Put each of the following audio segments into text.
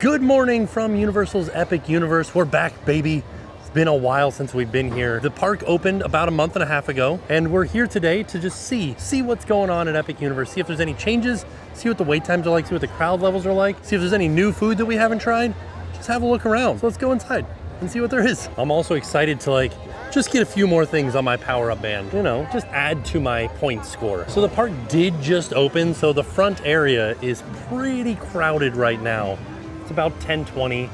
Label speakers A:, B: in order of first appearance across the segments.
A: Good morning from Universal's Epic Universe. We're back, baby. It's been a while since we've been here. The park opened about a month and a half ago, and we're here today to just see what's going on at Epic Universe, see if there's any changes, see what the wait times are like, see what the crowd levels are like, see if there's any new food that we haven't tried. Just have a look around. So let's go inside and see what there is. I'm also excited to just get a few more things on my power-up band, just add to my point score. So the park did just open, so the front area is pretty crowded right now. It's about 10:20.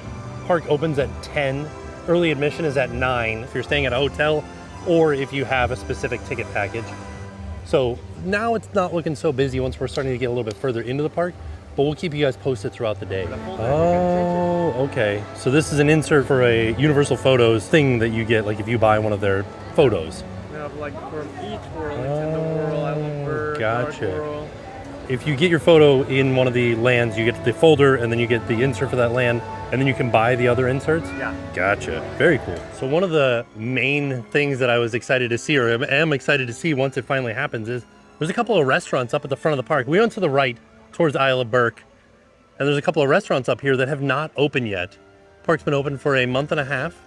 A: Park opens at 10. Early admission is at 9 if you're staying at a hotel or if you have a specific ticket package. So now it's not looking so busy once we're starting to get a little bit further into the park, but we'll keep you guys posted throughout the day. Oh, okay. So this is an insert for a Universal Photos thing that you get if you buy one of their photos.
B: We have from each world, Nintendo World, Island Bird,
A: gotcha.
B: World.
A: If you get your photo in one of the lands, you get the folder and then you get the insert for that land, and then you can buy the other inserts?
B: Yeah.
A: Gotcha. Very cool. So one of the main things that I was excited to see, or am excited to see once it finally happens, is there's a couple of restaurants up at the front of the park. We went to the right towards Isle of Burke, and there's a couple of restaurants up here that have not opened yet. Park's been open for a month and a half,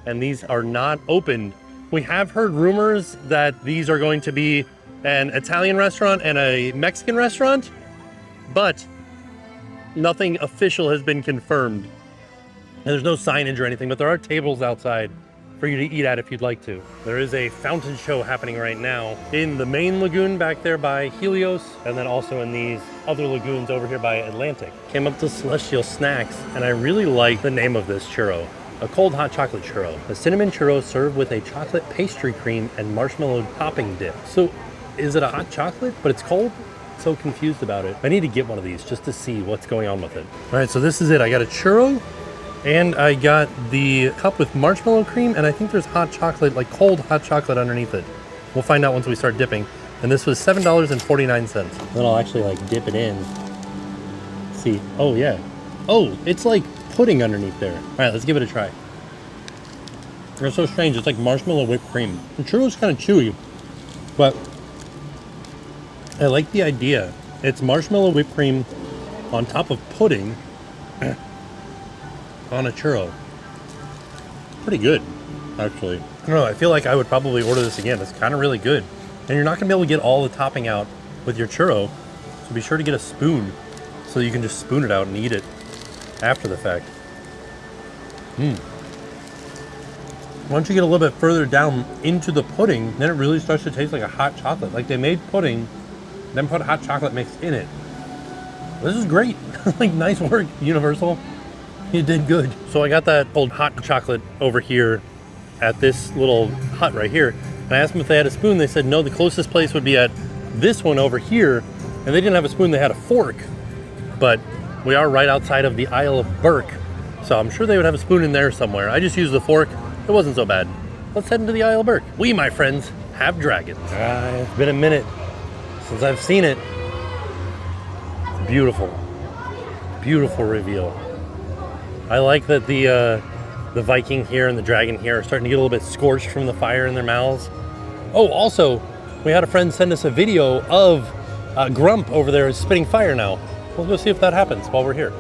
A: and these are not opened. We have heard rumors that these are going to be an Italian restaurant and a Mexican restaurant, but nothing official has been confirmed. And there's no signage or anything, but there are tables outside for you to eat at if you'd like to. There is a fountain show happening right now in the main lagoon back there by Helios, and then also in these other lagoons over here by Atlantic. Came up to Celestial Snacks, and I really like the name of this churro. A cold hot chocolate churro. A cinnamon churro served with a chocolate pastry cream and marshmallow topping dip. So is it a hot chocolate, but it's cold? So confused about it. I need to get one of these just to see what's going on with it. All right, so this is it. I got a churro, and I got the cup with marshmallow cream, and I think there's hot chocolate, cold hot chocolate underneath it. We'll find out once we start dipping. And this was $7.49. Then I'll actually dip it in. See, oh yeah. Oh, it's like pudding underneath there. All right, let's give it a try. It's so strange, it's like marshmallow whipped cream. The churro's kind of chewy, but I like the idea. It's marshmallow whipped cream on top of pudding on a churro. Pretty good, actually. I don't know, I feel like I would probably order this again. It's kind of really good. And you're not gonna be able to get all the topping out with your churro, so be sure to get a spoon so you can just spoon it out and eat it after the fact. Once you get a little bit further down into the pudding, then it really starts to taste like a hot chocolate. Like they made pudding, then put hot chocolate mix in it. This is great. Nice work, Universal. You did good. So I got that old hot chocolate over here at this little hut right here. And I asked them if they had a spoon. They said no, the closest place would be at this one over here. And they didn't have a spoon, they had a fork. But we are right outside of the Isle of Burke, so I'm sure they would have a spoon in there somewhere. I just used the fork. It wasn't so bad. Let's head into the Isle of Burke. We, my friends, have dragons. It's been a minute since I've seen it. It's beautiful. Beautiful reveal. I like that the Viking here and the dragon here are starting to get a little bit scorched from the fire in their mouths. Oh, also, we had a friend send us a video of Grump over there spitting fire now. We'll go see if that happens while we're here.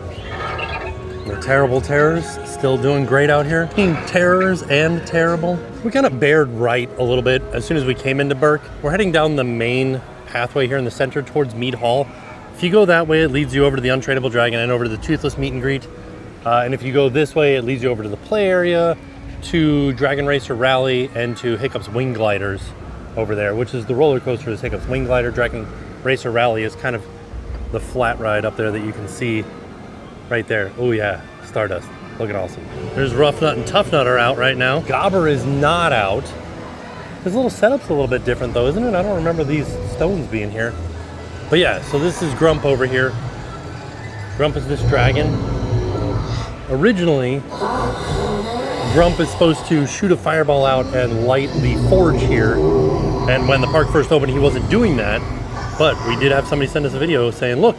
A: The Terrible Terrors still doing great out here. Being terrors and terrible. We kind of bared right a little bit as soon as we came into Burke. We're heading down the main pathway here in the center towards Mead Hall. If you go that way, it leads you over to the Untradeable Dragon and over to the Toothless Meet and Greet. And if you go this way, it leads you over to the play area, to Dragon Racer Rally, and to Hiccup's Wing Gliders over there, which is the roller coaster is Hiccup's Wing Glider. Dragon Racer Rally is kind of the flat ride up there that you can see right there. Oh yeah, Stardust, looking awesome. There's Rough Nut and Tough Nut are out right now. Gobber is not out. His little setup's a little bit different though, isn't it? I don't remember these stones being here. But yeah, so this is Grump over here. Grump is this dragon. Originally, Grump is supposed to shoot a fireball out and light the forge here. And when the park first opened, he wasn't doing that. But we did have somebody send us a video saying, look,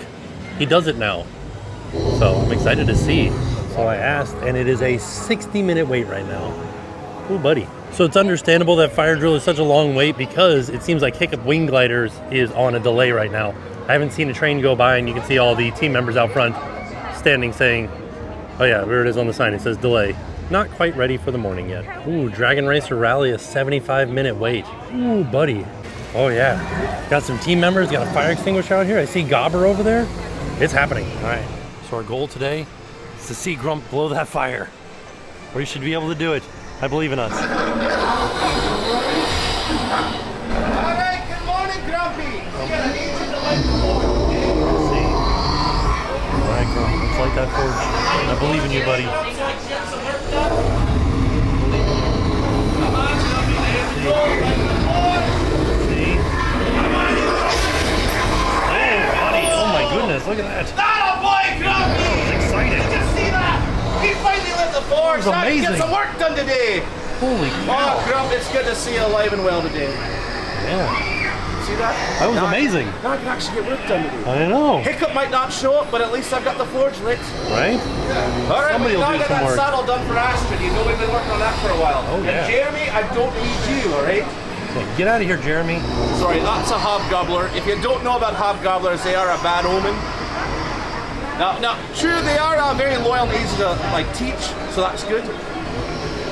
A: he does it now. So I'm excited to see. So I asked, and it is a 60-minute wait right now. Oh, buddy. So it's understandable that Fire Drill is such a long wait because it seems like Hiccup Wing Gliders is on a delay right now. I haven't seen a train go by, and you can see all the team members out front standing saying, Oh yeah, there it is on the sign. It says delay. Not quite ready for the morning yet. Ooh, Dragon Racer Rally, a 75-minute wait. Ooh, buddy. Oh yeah. Got some team members, got a fire extinguisher out here. I see Gobber over there. It's happening. All right. So our goal today is to see Grump blow that fire. We should be able to do it. I believe in us.
C: All right, good morning, Grumpy. I need you to light the forge.
A: Let's see. All right, Grump, let's light that forge. I believe in you, buddy. Look at that.
C: That a boy, Grumpy!
A: I was excited.
C: Did you see that? He finally lit the forge.
A: That was
C: Now he
A: amazing.
C: gets some work done today.
A: Holy
C: Oh,
A: cow.
C: Grump, it's good to see you alive and well today.
A: Yeah.
C: See that?
A: That was
C: Now
A: amazing.
C: Now I can actually get work done today.
A: I know.
C: Hiccup might not show up, but at least I've got the forge lit.
A: Right?
C: All right,
A: Somebody
C: we
A: will
C: now
A: do
C: get
A: some
C: that
A: work.
C: saddle done for Astrid. You know we've been working on that for a while.
A: Oh, yeah.
C: And Jeremy, I don't need you, all right?
A: Yeah, get out of here, Jeremy.
C: Sorry, that's a hobgobbler. If you don't know about hobgobblers, they are a bad omen. Now, true, they are very loyal and easy to like teach, so that's good.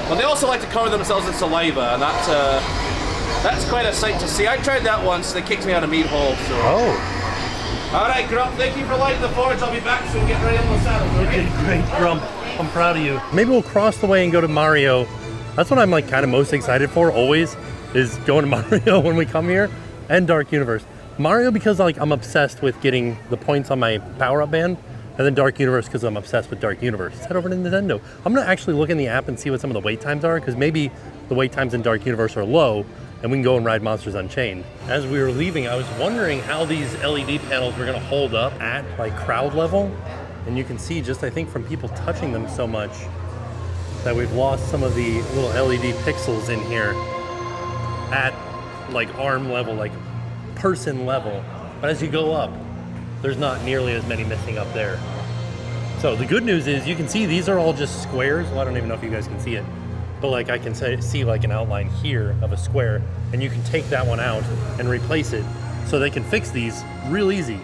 C: But they also like to cover themselves in saliva, and that's quite a sight to see. I tried that once. They kicked me out of meat hall. So.
A: Oh.
C: All right, Grump. Thank you for lighting the forge. I'll be back soon. Get ready on the saddle.
A: You did great, Grump. I'm proud of you. Maybe we'll cross the way and go to Mario. That's what I'm like kind of most excited for always, is going to Mario when we come here, and Dark Universe. Mario because like I'm obsessed with getting the points on my power-up band, and then Dark Universe because I'm obsessed with Dark Universe. Let's head over to Nintendo. I'm gonna actually look in the app and see what some of the wait times are, because maybe the wait times in Dark Universe are low, and we can go and ride Monsters Unchained. As we were leaving, I was wondering how these LED panels were gonna hold up at like crowd level, and you can see just I think from people touching them so much that we've lost some of the little LED pixels in here at like arm level, like person level. But as you go up, there's not nearly as many missing up there. So the good news is you can see these are all just squares. Well, I don't even know if you guys can see it, but like I can see like an outline here of a square, and you can take that one out and replace it. So they can fix these real easy.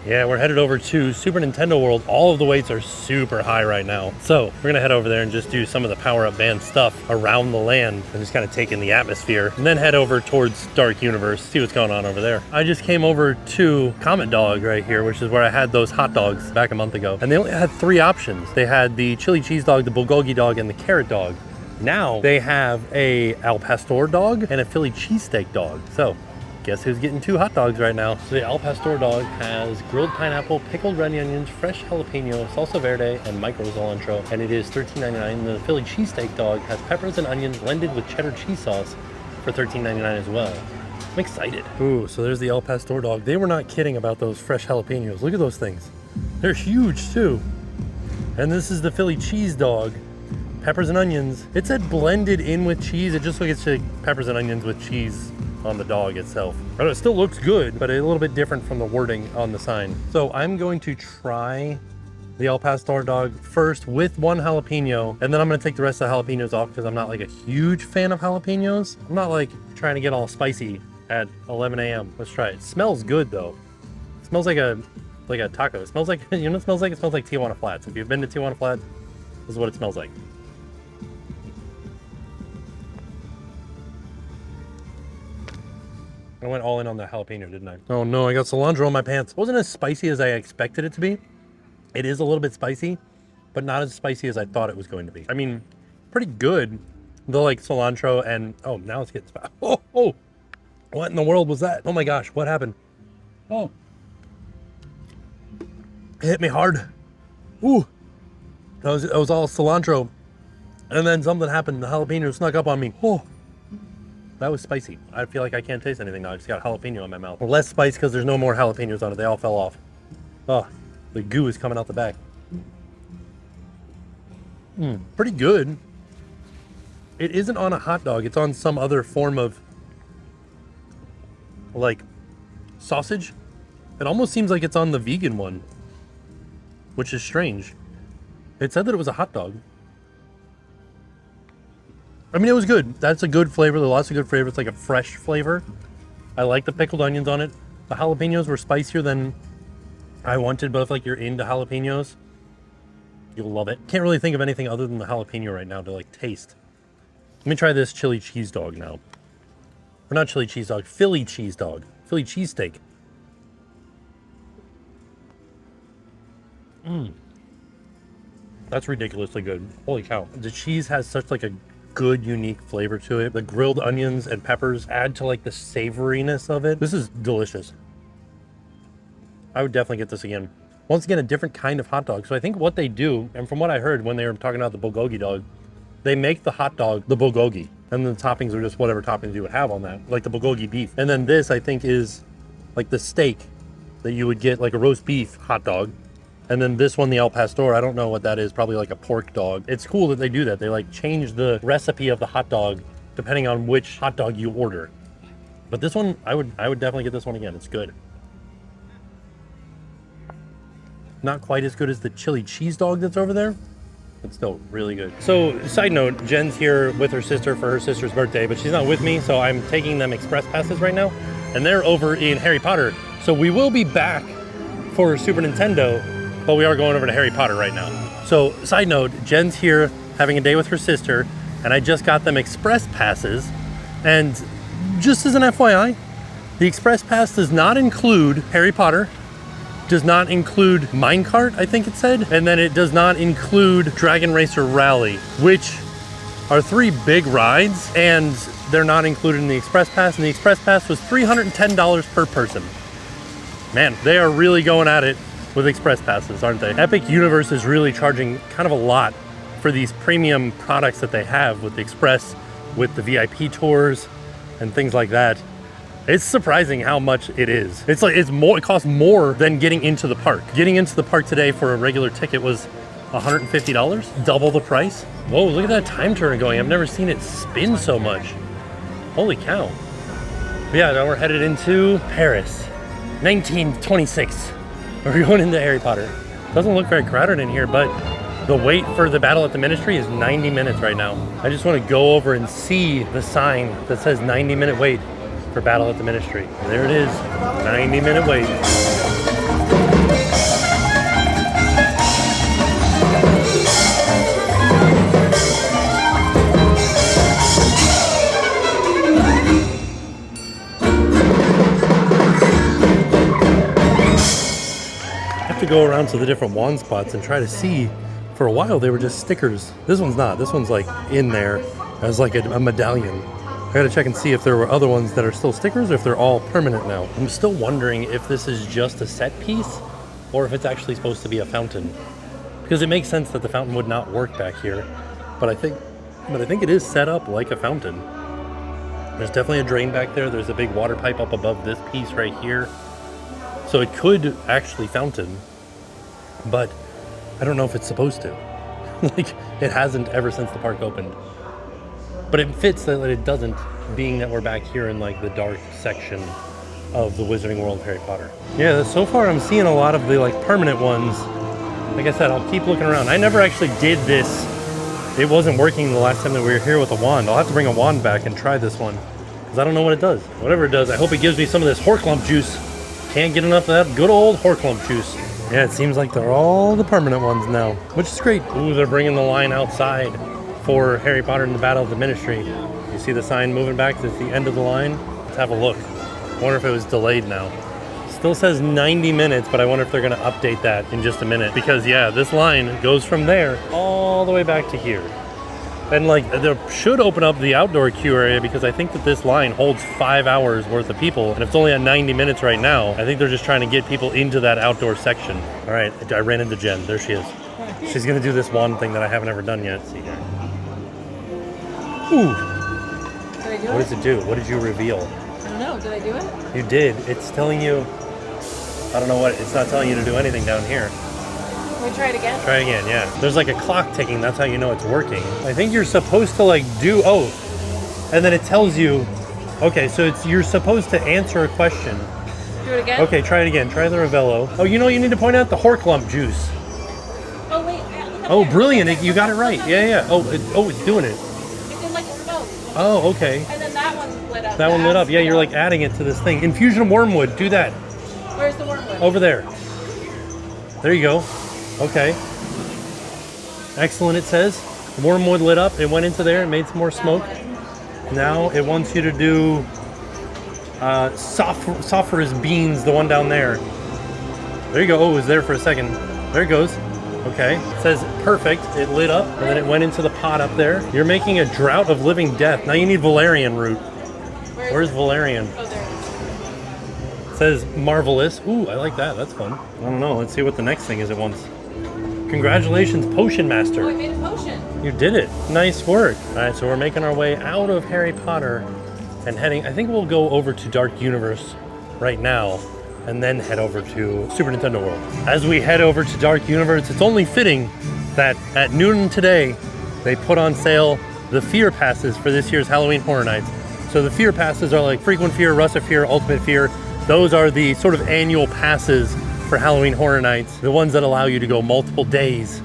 A: Yeah, we're headed over to Super Nintendo World. All of the weights are super high right now. So we're gonna head over there and just do some of the power-up band stuff around the land and just kind of take in the atmosphere, and then head over towards Dark Universe, see what's going on over there. I just came over to Comet Dog right here, which is where I had those hot dogs back a month ago. And they only had 3 options. They had the chili cheese dog, the bulgogi dog, and the carrot dog. Now they have a al pastor dog and a Philly cheesesteak dog. So guess who's getting 2 hot dogs right now? So the al pastor dog has grilled pineapple, pickled red onions, fresh jalapeno, salsa verde, and micro cilantro, and it is $13.99. And the Philly cheesesteak dog has peppers and onions blended with cheddar cheese sauce for $13.99 as well. I'm excited. Ooh, so there's the al pastor dog. They were not kidding about those fresh jalapenos. Look at those things. They're huge too. And this is the Philly cheese dog. Peppers and onions. It said blended in with cheese. It just looks like it's peppers and onions with cheese on the dog itself. But it still looks good, but a little bit different from the wording on the sign. So I'm going to try the al pastor dog first with 1 jalapeno, and then I'm gonna take the rest of the jalapenos off because I'm not like a huge fan of jalapenos. I'm not like trying to get all spicy at 11 a.m. Let's try it. It smells good though. It smells like a taco. It smells like, you know what it smells like? It smells like Tijuana Flats. If you've been to Tijuana Flats, this is what it smells like. I went all in on the jalapeno, didn't I? Oh no, I got cilantro on my pants. It wasn't as spicy as I expected it to be. It is a little bit spicy, but not as spicy as I thought it was going to be. I mean, pretty good. The like cilantro and, oh, now it's getting spicy. Oh, what in the world was that? Oh my gosh, what happened? Oh. It hit me hard. Ooh. That was all cilantro. And then something happened, the jalapeno snuck up on me. Oh. That was spicy. I feel like I can't taste anything now. I just got jalapeno in my mouth. Less spice because there's no more jalapenos on it. They all fell off. Oh, the goo is coming out the back. Pretty good. It isn't on a hot dog. It's on some other form of like sausage. It almost seems like it's on the vegan one, which is strange. It said that it was a hot dog. I mean, it was good. That's a good flavor. There's lots of good flavor. It's like a fresh flavor. I like the pickled onions on it. The jalapenos were spicier than I wanted, but if like you're into jalapenos, You'll love it. Can't really think of anything other than the jalapeno right now to like taste. Let me try this chili cheese dog now. Or not chili cheese dog, Philly cheese dog. Philly cheesesteak. That's ridiculously good. Holy cow. The cheese has such like a good, unique flavor to it. The grilled onions and peppers add to like the savoriness of it. This is delicious. I would definitely get this again. Once again, a different kind of hot dog. So I think what they do, and from what I heard when they were talking about the bulgogi dog, they make the hot dog the bulgogi. And then the toppings are just whatever toppings you would have on that. Like the bulgogi beef. And then this, I think, is like the steak that you would get, like a roast beef hot dog. And then this one, the al pastor, I don't know what that is, probably like a pork dog. It's cool that they do that. They like change the recipe of the hot dog depending on which hot dog you order. But this one, I would definitely get this one again. It's good. Not quite as good as the chili cheese dog that's over there, but still really good. So side note, Jen's here with her sister for her sister's birthday, but she's not with me, so I'm taking them express passes right now, and they're over in Harry Potter. So we will be back for Super Nintendo, but we are going over to Harry Potter right now. So side note, Jen's here having a day with her sister, and I just got them express passes. And just as an FYI, the express pass does not include Harry Potter, does not include Minecart, I think it said, and then it does not include Dragon Racer Rally, which are 3 big rides, and they're not included in the express pass, and the express pass was $310 per person. Man, they are really going at it with express passes, aren't they? EPICUniverse is really charging kind of a lot for these premium products that they have with the express, with the VIP tours and things like that. It's surprising how much it is. It's like it costs more than getting into the park. Getting into the park today for a regular ticket was $150, double the price. Whoa, look at that time turner going. I've never seen it spin so much. Holy cow. But yeah, now we're headed into Paris, 1926. We're going into Harry Potter. Doesn't look very crowded in here, but the wait for the Battle at the Ministry is 90 minutes right now. I just want to go over and see the sign that says 90-minute wait for Battle at the Ministry. There it is, 90-minute wait. I have to go around to the different wand spots and try to see. For a while they were just stickers. This one's not. This one's like in there as like a medallion. I gotta check and see if there were other ones that are still stickers or if they're all permanent now. I'm still wondering if this is just a set piece or if it's actually supposed to be a fountain. Because it makes sense that the fountain would not work back here. But I think it is set up like a fountain. There's definitely a drain back there. There's a big water pipe up above this piece right here. So it could actually fountain, but I don't know if it's supposed to. Like, it hasn't ever since the park opened. But it fits that it doesn't, being that we're back here in like the dark section of the Wizarding World of Harry Potter. Yeah, so far I'm seeing a lot of the like permanent ones. Like I said, I'll keep looking around. I never actually did this. It wasn't working the last time that we were here with a wand. I'll have to bring a wand back and try this one, because I don't know what it does. Whatever it does, I hope it gives me some of this Horklump juice. Can't get enough of that good old Horklump juice. Yeah, it seems like they're all the permanent ones now, which is great. Ooh, they're bringing the line outside for Harry Potter and the Battle of the Ministry. You see the sign moving back to the end of the line? Let's have a look. I wonder if it was delayed now. Still says 90 minutes, but I wonder if they're gonna update that in just a minute. Because yeah, this line goes from there all the way back to here. And like, they should open up the outdoor queue area, because I think that this line holds 5 hours worth of people. And it's only at 90 minutes right now. I think they're just trying to get people into that outdoor section. All right, I ran into Jen, there she is. She's gonna do this wand thing that I haven't ever done yet. See here. Ooh.
D: Did I do
A: what does it do? What did you reveal?
D: I don't know. Did I do it?
A: You did. It's telling you, I don't know what, it's not telling you to do anything down here.
D: Can we try it again?
A: Try again, yeah. There's like a clock ticking, that's how you know it's working. I think you're supposed to like do, and then it tells you, okay, so you're supposed to answer a question.
D: Do it again?
A: Okay, try it again. Try the Ravello. Oh, you know, you need to point out the Horklump juice.
D: Oh, wait.
A: Oh, brilliant. You got it right. Yeah. Oh, it's doing it.
D: It did like a smoke.
A: Oh, okay.
D: And then that one lit up.
A: That one lit up. Yeah, you're like adding it to this thing. Infusion of wormwood. Do that.
D: Where's the wormwood?
A: Over there. There you go. Okay. Excellent, it says. Wormwood lit up, it went into there, it made some more smoke. Now it wants you to do sulfurous beans, the one down there. There you go. Oh, it was there for a second. There it goes. Okay. It says perfect. It lit up, and then it went into the pot up there. You're making a drought of living death. Now you need valerian root. Where's valerian?
D: Oh, there it is.
A: It says marvelous. Ooh, I like that. That's fun. I don't know. Let's see what the next thing is it wants. Congratulations, Potion Master.
D: Oh, I made a potion.
A: You did it. Nice work. All right, so we're making our way out of Harry Potter and heading, I think we'll go over to Dark Universe right now and then head over to Super Nintendo World. As we head over to Dark Universe, it's only fitting that at noon today, they put on sale the Fear Passes for this year's Halloween Horror Nights. So the Fear Passes are like Frequent Fear, Russet Fear, Ultimate Fear. Those are the sort of annual passes for Halloween Horror Nights, the ones that allow you to go multiple days.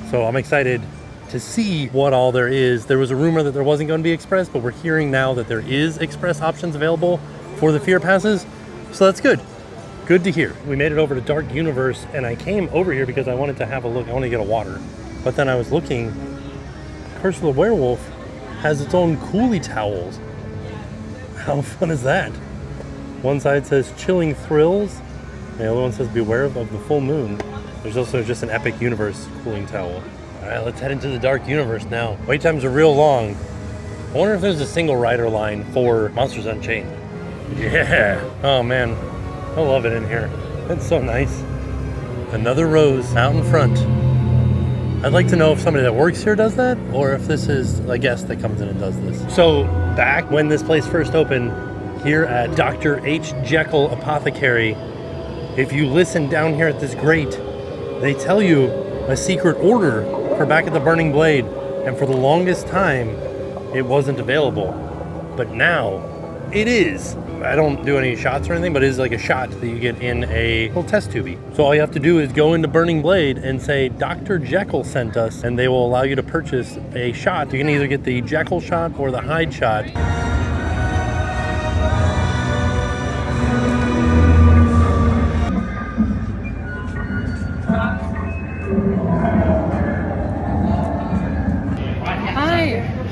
A: So I'm excited to see what all there is. There was a rumor that there wasn't going to be Express, but we're hearing now that there is Express options available for the Fear Passes. So that's good. Good to hear. We made it over to Dark Universe, and I came over here because I wanted to have a look. I wanted to get a water. But then I was looking, Curse of the Werewolf has its own coolie towels. How fun is that? One side says Chilling Thrills, and the other one says Beware of the Full Moon. There's also just an EPICUniverse cooling towel. All right, let's head into the Dark Universe now. Wait times are real long. I wonder if there's a single rider line for Monsters Unchained. Yeah. Oh man, I love it in here. It's so nice. Another rose out in front. I'd like to know if somebody that works here does that, or if this is a guest that comes in and does this. So back when this place first opened, here at Dr. H. Jekyll Apothecary, if you listen down here at this grate, they tell you a secret order for Back at the Burning Blade, and for the longest time, it wasn't available. But now, it is. I don't do any shots or anything, but it is like a shot that you get in a little test tubey. So all you have to do is go into Burning Blade and say, Dr. Jekyll sent us, and they will allow you to purchase a shot. You can either get the Jekyll shot or the Hyde shot.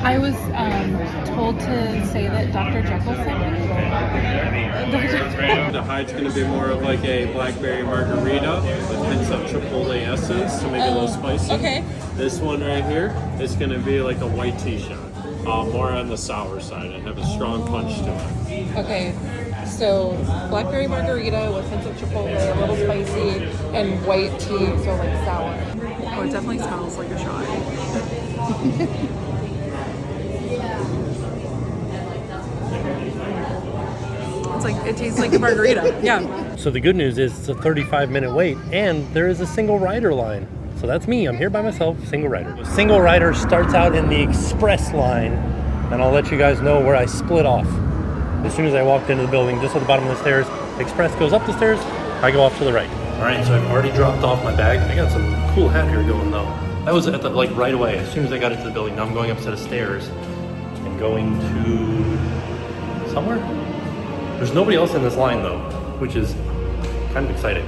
E: I was told to say that Dr. Jekyll sent me.
B: The Hyde's going to be more of like a blackberry margarita with hints of chipotle essence to make it a little spicy.
D: Okay.
B: This one right here is going to be like a white tea shot, more on the sour side and have a strong punch to it.
E: Okay, so blackberry margarita with hints of chipotle, a little spicy, and white tea, so like sour.
F: Oh, it definitely smells like a shot. It's like, it tastes like a margarita. Yeah.
A: So the good news is it's a 35-minute wait, and there is a single rider line. So that's me. I'm here by myself, single rider. Single rider starts out in the express line, and I'll let you guys know where I split off. As soon as I walked into the building, just at the bottom of the stairs, express goes up the stairs, I go off to the right. All right, so I've already dropped off my bag. I got some cool hat here going though. That was at the, like right away, as soon as I got into the building. Now I'm going up a set of stairs and going to somewhere. There's nobody else in this line though, which is kind of exciting.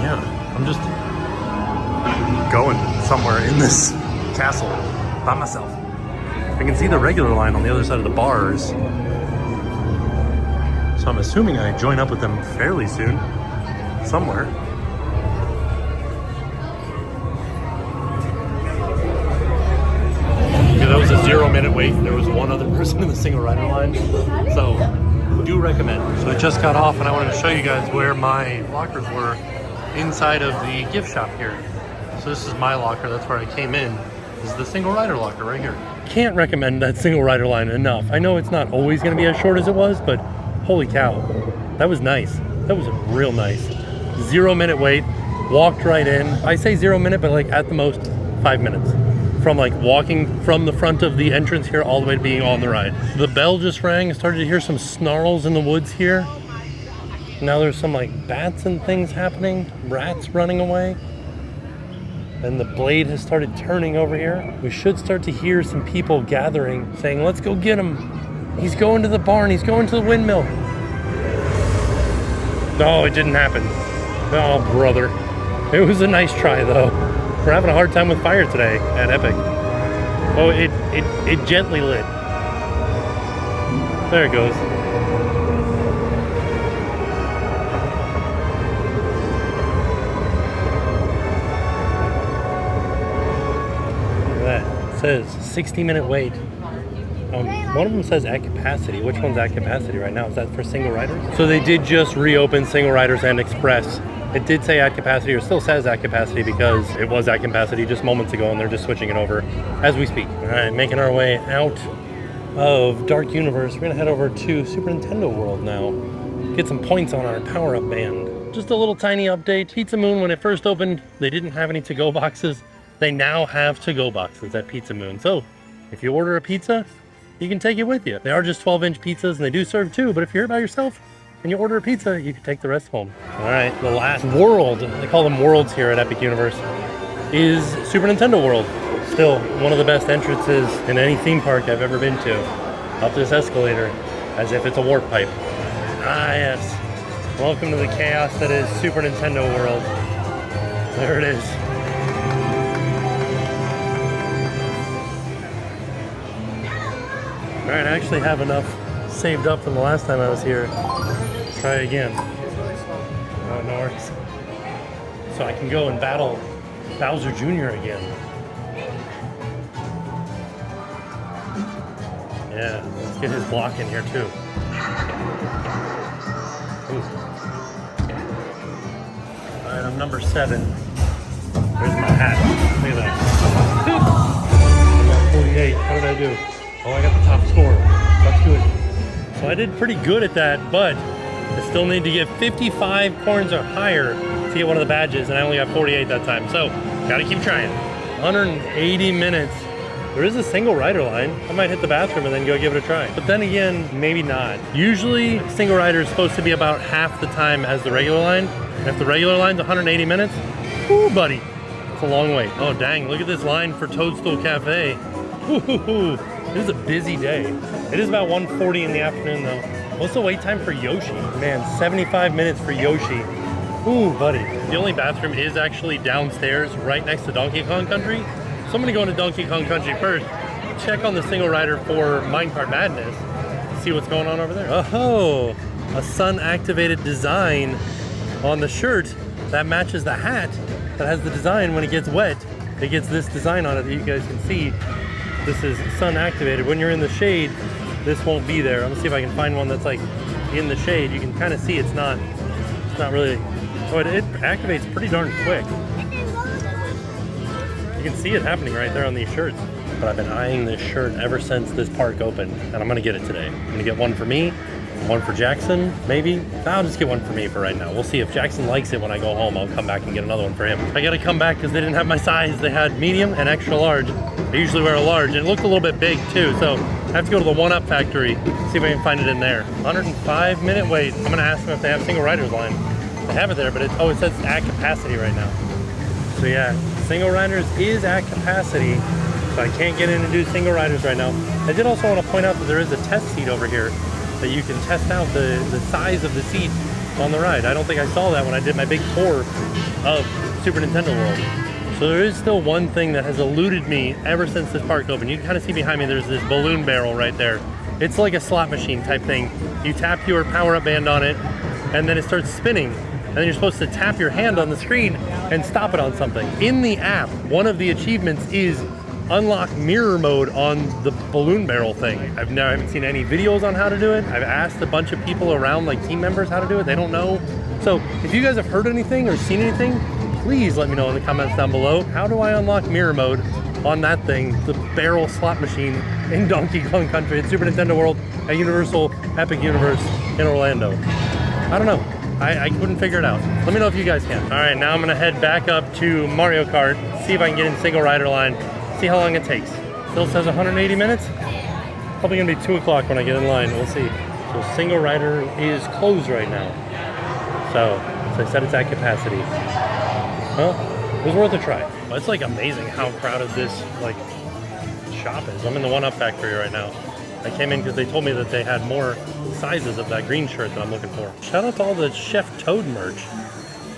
A: Yeah, I'm just going somewhere in this castle by myself. I can see the regular line on the other side of the bars. So I'm assuming I join up with them fairly soon, somewhere. Yeah, that was a 0-minute wait. There was one other person in the single rider line. So, do recommend. So I just got off and I wanted to show you guys where my lockers were inside of the gift shop here. So this is my locker, that's where I came in. This is the single rider locker right here. Can't recommend that single rider line enough. I know it's not always gonna be as short as it was, but holy cow, that was nice. That was real nice. 0-minute wait, walked right in. I say 0 minute, but like at the most 5 minutes. From like walking from the front of the entrance here all the way to being on the ride. The bell just rang, I started to hear some snarls in the woods here. Now there's some like bats and things happening, rats running away. And the blade has started turning over here. We should start to hear some people gathering, saying, let's go get him. He's going to the barn, he's going to the windmill. No, it didn't happen. Oh, brother. It was a nice try, though. We're having a hard time with fire today at Epic. Oh, it gently lit. There it goes. Look at that. It says 60-minute wait. One of them says at capacity. Which one's at capacity right now? Is that for single riders? So they did just reopen single riders and express. It did say at capacity, or still says at capacity, because it was at capacity just moments ago and they're just switching it over as we speak. All right, making our way out of Dark Universe. We're gonna head over to Super Nintendo World now. Get some points on our power-up band. Just a little tiny update. Pizza Moon, when it first opened, they didn't have any to-go boxes. They now have to-go boxes at Pizza Moon. So if you order a pizza, you can take it with you. They are just 12-inch pizzas and they do serve two, but if you're here by yourself and you order a pizza, you can take the rest home. All right, the last world, they call them worlds here at EPICUniverse, is Super Nintendo World. Still one of the best entrances in any theme park I've ever been to. Up this escalator, as if it's a warp pipe. Ah, yes. Welcome to the chaos that is Super Nintendo World. There it is. All right, I actually have enough saved up from the last time I was here. Let's try again. Oh, no worries. So I can go and battle Bowser Jr. again. Yeah, let's get his block in here too. Ooh. All right, I'm number 7. There's my hat. Look at that. I got 48. How did I do? Oh, I got the top score. That's good. So I did pretty good at that, but I still need to get 55 coins or higher to get one of the badges, and I only got 48 that time. So, gotta keep trying. 180 minutes. There is a single rider line. I might hit the bathroom and then go give it a try. But then again, maybe not. Usually, single rider is supposed to be about half the time as the regular line. And if the regular line's 180 minutes, ooh, buddy, it's a long wait. Oh, dang, look at this line for Toadstool Cafe. Ooh. This is a busy day. It is about 1:40 in the afternoon though. What's the wait time for Yoshi? Man, 75 minutes for Yoshi. Ooh, buddy. The only bathroom is actually downstairs, right next to Donkey Kong Country. So I'm gonna go into Donkey Kong Country first, check on the single rider for Minecart Madness, see what's going on over there. Oh, a sun-activated design on the shirt that matches the hat that has the design when it gets wet. It gets this design on it that you guys can see. This is sun activated. When you're in the shade, this won't be there. I'm gonna see if I can find one that's like in the shade. You can kind of see it's not really, oh, it activates pretty darn quick. You can see it happening right there on these shirts. But I've been eyeing this shirt ever since this park opened, and I'm gonna get it today. I'm gonna get one for me, one for Jackson, maybe. I'll just get one for me for right now. We'll see if Jackson likes it when I go home. I'll come back and get another one for him. I gotta come back because they didn't have my size. They had medium and extra large. I usually wear a large, and it looked a little bit big too, so I have to go to the 1-Up factory, see if I can find it in there. 105-minute wait. I'm gonna ask them if they have single riders line. They have it there, but it says at capacity right now. So yeah, single riders is at capacity, so I can't get in and do single riders right now. I did also want to point out that there is a test seat over here that you can test out the size of the seat on the ride. I don't think I saw that when I did my big tour of Super Nintendo World. So there is still one thing that has eluded me ever since this park opened. You can kind of see behind me, there's this balloon barrel right there. It's like a slot machine type thing. You tap your power-up band on it, and then it starts spinning. And then you're supposed to tap your hand on the screen and stop it on something. In the app, one of the achievements is unlock mirror mode on the balloon barrel thing. I haven't seen any videos on how to do it. I've asked a bunch of people around, like team members, how to do it. They don't know. So if you guys have heard anything or seen anything, please let me know in the comments down below. How do I unlock mirror mode on that thing, the barrel slot machine in Donkey Kong Country at Super Nintendo World at Universal Epic Universe in Orlando? I don't know. I couldn't figure it out. Let me know if you guys can. All right, now I'm gonna head back up to Mario Kart, see if I can get in single rider line, see how long it takes. Still says 180 minutes. Probably gonna be 2 o'clock when I get in line, we'll see. So single rider is closed right now. So I said it's at capacity. Well, it was worth a try. Well, it's like amazing how crowded this like shop is. I'm in the 1-Up factory right now. I came in because they told me that they had more sizes of that green shirt that I'm looking for. Shout out to all the Chef Toad merch.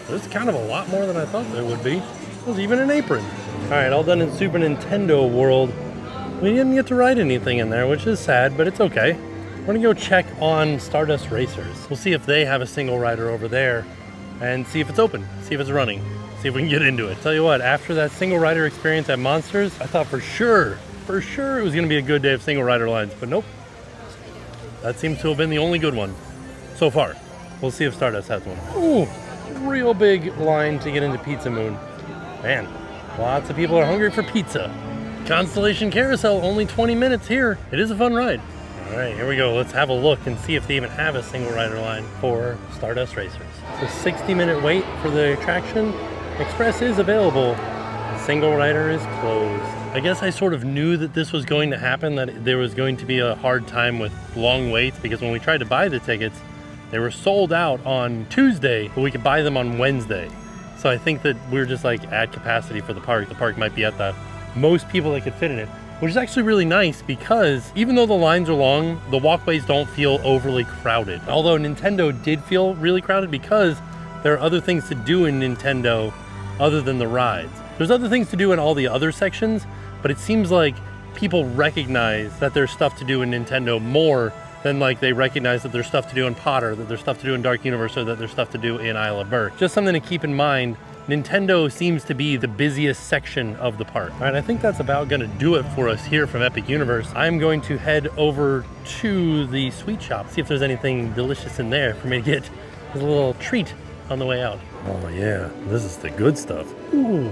A: There's kind of a lot more than I thought there would be. There's even an apron. All right, all done in Super Nintendo world. We didn't get to ride anything in there, which is sad, but it's okay. We're gonna go check on Stardust Racers. We'll see if they have a single rider over there and see if it's open, see if it's running, see if we can get into it. Tell you what, after that single rider experience at Monsters, I thought for sure it was gonna be a good day of single rider lines, but nope. That seems to have been the only good one so far. We'll see if Stardust has one. Ooh, real big line to get into Pizza Moon. Man, lots of people are hungry for pizza. Constellation Carousel, only 20 minutes here. It is a fun ride. All right, here we go. Let's have a look and see if they even have a single rider line for Stardust Racers. So 60-minute wait for the attraction. Express is available. Single rider is closed. I guess I sort of knew that this was going to happen, that there was going to be a hard time with long waits, because when we tried to buy the tickets, they were sold out on Tuesday, but we could buy them on Wednesday. So I think that we're just like at capacity for the park. The park might be at the most people that could fit in it, which is actually really nice because even though the lines are long, the walkways don't feel overly crowded. Although Nintendo did feel really crowded because there are other things to do in Nintendo other than the rides. There's other things to do in all the other sections, but it seems like people recognize that there's stuff to do in Nintendo more than like they recognize that there's stuff to do in Potter, that there's stuff to do in Dark Universe, or that there's stuff to do in Isle of Berk. Just something to keep in mind. Nintendo seems to be the busiest section of the park. All right, I think that's about gonna do it for us here from EPICUniverse. I'm going to head over to the sweet shop, see if there's anything delicious in there for me to get as a little treat on the way out. Oh yeah, this is the good stuff. Ooh,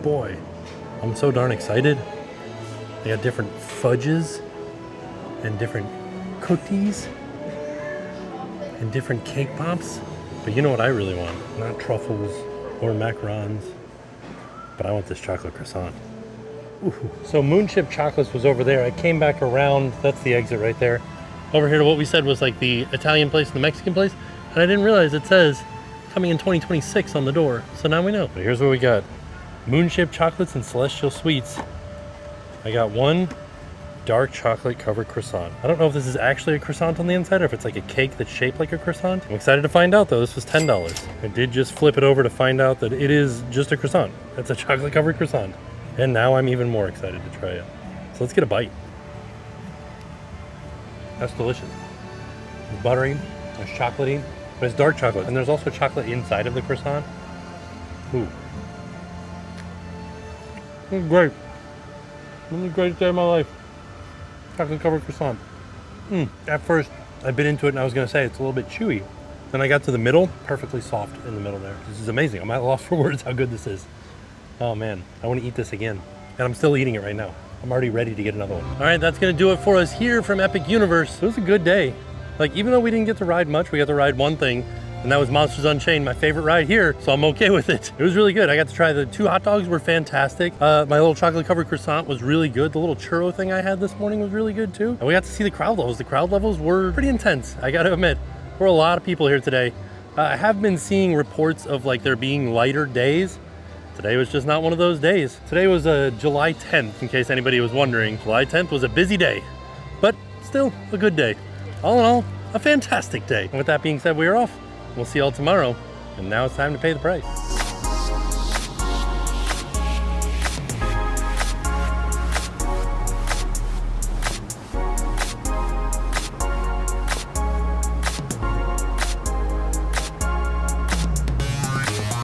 A: boy, I'm so darn excited. They got different fudges and different cookies and different cake pops. But you know what I really want? Not truffles or macarons, but I want this chocolate croissant. Ooh. So Moonship Chocolates was over there. I came back around, that's the exit right there, over here to what we said was like the Italian place and the Mexican place, and I didn't realize it says coming in 2026 on the door, so now we know. But here's what we got. Moonship Chocolates and Celestial Sweets. I got one dark chocolate covered croissant. I don't know if this is actually a croissant on the inside or if it's like a cake that's shaped like a croissant. I'm excited to find out though. This was $10. I did just flip it over to find out that it is just a croissant. It's a chocolate covered croissant. And now I'm even more excited to try it. So let's get a bite. That's delicious. It's buttery, it's chocolatey, but it's dark chocolate. And there's also chocolate inside of the croissant. Ooh. This is great. This is a great day of my life. Chocolate covered croissant. At first, I bit into it and I was gonna say it's a little bit chewy. Then I got to the middle, perfectly soft in the middle there. This is amazing. I'm at a loss for words how good this is. Oh man, I wanna eat this again. And I'm still eating it right now. I'm already ready to get another one. All right, that's gonna do it for us here from EPICUniverse. It was a good day. Like, even though we didn't get to ride much, we got to ride one thing, and that was Monsters Unchained, my favorite ride here, so I'm okay with it. It was really good. I got to try the 2 hot dogs were fantastic. My little chocolate covered croissant was really good. The little churro thing I had this morning was really good too. And we got to see the crowd levels. The crowd levels were pretty intense, I gotta admit. There were a lot of people here today. I have been seeing reports of like there being lighter days. Today was just not one of those days. Today was July 10th, in case anybody was wondering. July 10th was a busy day, but still a good day. All in all, a fantastic day. And with that being said, we are off. We'll see y'all tomorrow. And now it's time to pay the price.